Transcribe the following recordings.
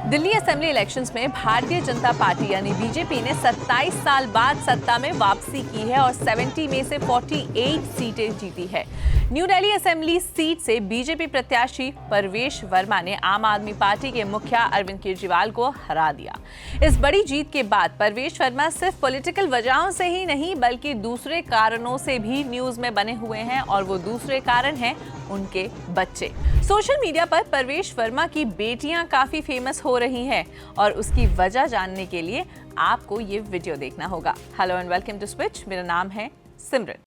Delhi assembly elections में Bharatiya Janata party यानी BJP ने 27 साल बाद सत्ता में वापसी की है और 70 में से 48 सीटें जीती है। न्यू दिल्ली असेंबली सीट से बीजेपी प्रत्याशी परवेश वर्मा ने आम आदमी पार्टी के मुखिया अरविंद केजरीवाल को हरा दिया। इस बड़ी जीत के बाद परवेश वर्मा सिर्फ पॉलिटिकल वजहों से ही नहीं बल्कि दूसरे कारणों से भी न्यूज में बने हुए हैं और वो दूसरे कारण हैं उनके बच्चे। सोशल मीडिया पर परवेश वर्मा की बेटियां काफी फेमस हो रही हैं और उसकी वजह जानने के लिए आपको ये वीडियो देखना होगा। Hello and welcome to Switch. मेरा नाम है सिमरन।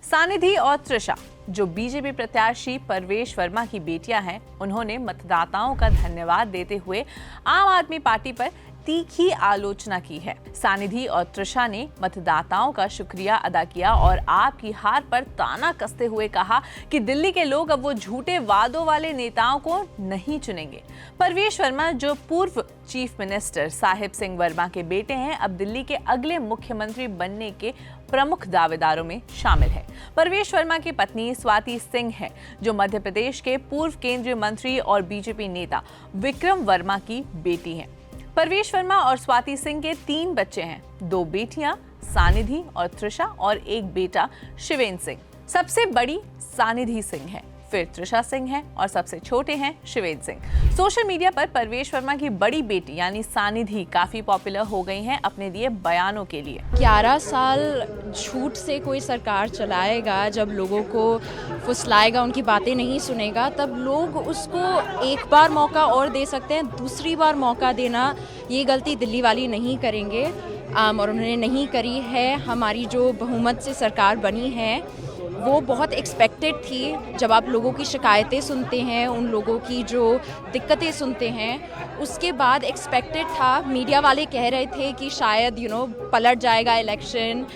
सानिधि और त्रिशा जो बीजेपी प्रत्याशी परवेश वर्मा की बेटियां हैं, उन्होंने मतदाताओं का धन्यवाद देते हुए आम आदमी पार्टी पर तीखी आलोचना की है। सानिधि और त्रिशा ने मतदाताओं का शुक्रिया अदा किया और आपकी हार पर ताना कसते हुए कहा कि दिल्ली के लोग अब वो झूठे वादों वाले नेताओं को नहीं चुनेंगे। परवेश वर्मा जो पूर्व चीफ मिनिस्टर साहिब सिंह वर्मा के बेटे हैं, अब दिल्ली के अगले मुख्यमंत्री बनने के प्रमुख दावेदारों में शामिल है। परवेश वर्मा की पत्नी स्वाति सिंह है जो मध्य प्रदेश के पूर्व केंद्रीय मंत्री और बीजेपी नेता विक्रम वर्मा की बेटी हैं। परवेश वर्मा और स्वाति सिंह के 3 बच्चे हैं, 2 बेटियां सानिधि और त्रिशा और एक बेटा शिवेंद्र सिंह। सबसे बड़ी सानिधि सिंह है, फिर त्रिशा सिंह है और सबसे छोटे हैं शिवेंद्र सिंह। सोशल मीडिया पर परवेश वर्मा की बड़ी बेटी यानी सानिधि काफी पॉपुलर हो गई हैं अपने दिए बयानों के लिए। 11 साल झूठ से कोई सरकार चलाएगा, जब लोगों को फुसलाएगा, उनकी बातें नहीं सुनेगा, तब लोग उसको एक बार मौका और दे सकते हैं। दूसरी बार मौका देना, ये गलती दिल्ली वाली नहीं करेंगे और उन्होंने नहीं करी है। हमारी जो बहुमत से सरकार बनी है वो बहुत एक्सपेक्टेड थी। जब आप लोगों की शिकायतें सुनते हैं, उन लोगों की जो दिक्कतें सुनते हैं, उसके बाद एक्सपेक्टेड था। मीडिया वाले कह रहे थे कि शायद पलट जाएगा इलेक्शन,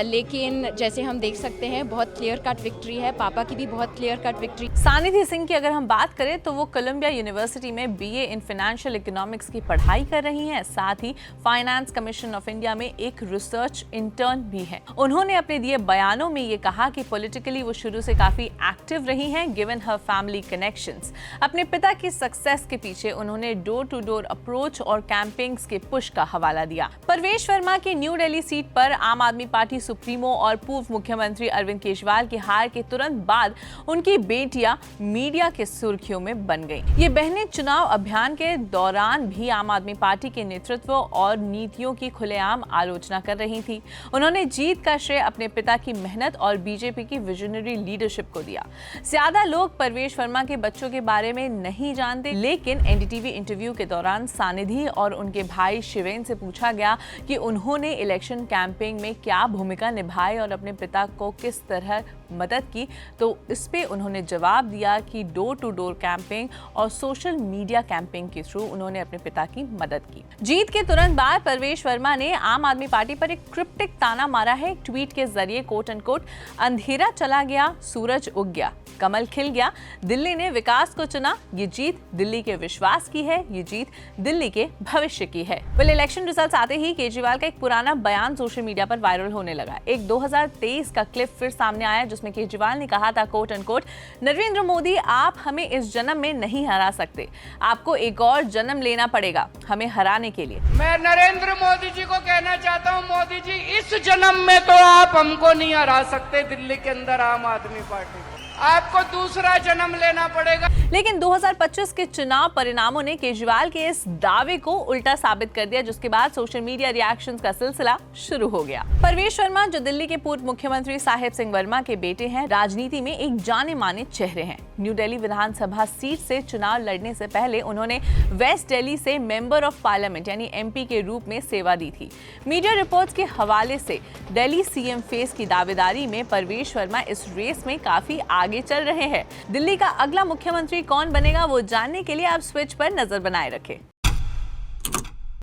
लेकिन जैसे हम देख सकते हैं बहुत क्लियर कट विक्ट्री है। पापा की भी बहुत क्लियर कट विक्ट्री। सानिधि सिंह की अगर हम बात करें तो वो कोलंबिया यूनिवर्सिटी में बीए इन फाइनेंशियल इकोनॉमिक्स की पढ़ाई कर रही हैं। साथ ही फाइनेंस कमीशन ऑफ इंडिया में एक रिसर्च इंटर्न भी हैं। उन्होंने अपने दिए बयानों में ये कहा कि पॉलिटिकली वो शुरू से काफी एक्टिव रही हैं गिवन हर फैमिली कनेक्शंस। अपने पिता की सक्सेस के पीछे उन्होंने डोर टू डोर अप्रोच और कैंपेन्स के पुश का हवाला दिया। परवेश वर्मा की न्यू दिल्ली सीट पर आम आदमी पार्टी सुप्रीमो और पूर्व मुख्यमंत्री अरविंद केजरीवाल की हार के तुरंत बाद उनकी बेटियां मीडिया के सुर्खियों में बन गईं। ये बहनें चुनाव अभियान के दौरान भी आम आदमी पार्टी के नेतृत्व और नीतियों की खुलेआम आलोचना कर रही थी। उन्होंने जीत का श्रेय अपने पिता की मेहनत और बीजेपी की विजनरी लीडरशिप को दिया। ज्यादा लोग परवेश वर्मा के बच्चों के बारे में नहीं जानते, लेकिन एनडीटीवी इंटरव्यू के दौरान सानिधि और उनके भाई शिवेंद्र से पूछा गया कि उन्होंने इलेक्शन कैंपेन में क्या भूमिका निभाई और अपने पिता को किस तरह मदद की, तो इस पे उन्होंने जवाब दिया कि डोर टू डोर कैंपेन और सोशल मीडिया कैंपेन के थ्रू उन्होंने अपने पिता की मदद की। जीत के तुरंत बाद परवेश वर्मा ने आम आदमी पार्टी पर एक क्रिप्टिक ताना मारा है। एक ट्वीट के जरिए कोट एंड कोट, अंधेरा चला गया, सूरज उग गया, कमल खिल गया, दिल्ली ने विकास को चुना, ये जीत दिल्ली के विश्वास की है, ये जीत दिल्ली के भविष्य की है। इलेक्शन रिजल्ट्स आते ही केजरीवाल का एक पुराना बयान सोशल मीडिया पर वायरल होने लगा। एक 2023 का क्लिप फिर सामने आया जिसमें केजरीवाल ने कहा था quote and quote, Narendra Modi आप हमें इस जन्म में नहीं हरा सकते, आपको एक और जन्म लेना पड़ेगा हमें हराने के लिए। मैं नरेंद्र मोदी जी को कहना चाहता हूं, मोदी जी इस जन्म में तो आप हमको नहीं हरा सकते, दिल्ली के अंदर आम आदमी पार्टी को आपको दूसरा जन्म लेना पड़ेगा। लेकिन 2025 के चुनाव परिणामों ने केजरीवाल के इस दावे को उल्टा साबित कर दिया, जिसके बाद सोशल मीडिया रिएक्शंस का सिलसिला शुरू हो गया। परवेश वर्मा जो दिल्ली के पूर्व मुख्यमंत्री साहिब सिंह वर्मा के बेटे हैं, राजनीति में एक जाने माने चेहरे हैं। न्यू दिल्ली विधानसभा सीट से चुनाव लड़ने से पहले उन्होंने वेस्ट दिल्ली से मेंबर ऑफ पार्लियामेंट यानी एमपी के रूप में सेवा दी थी। मीडिया रिपोर्ट्स के हवाले से दिल्ली सीएम फेस की दावेदारी में परवेश वर्मा इस रेस में काफी आगे चल रहे हैं। दिल्ली का अगला मुख्यमंत्री कौन बनेगा वो जानने के लिए आप स्विच पर नजर बनाए रखें।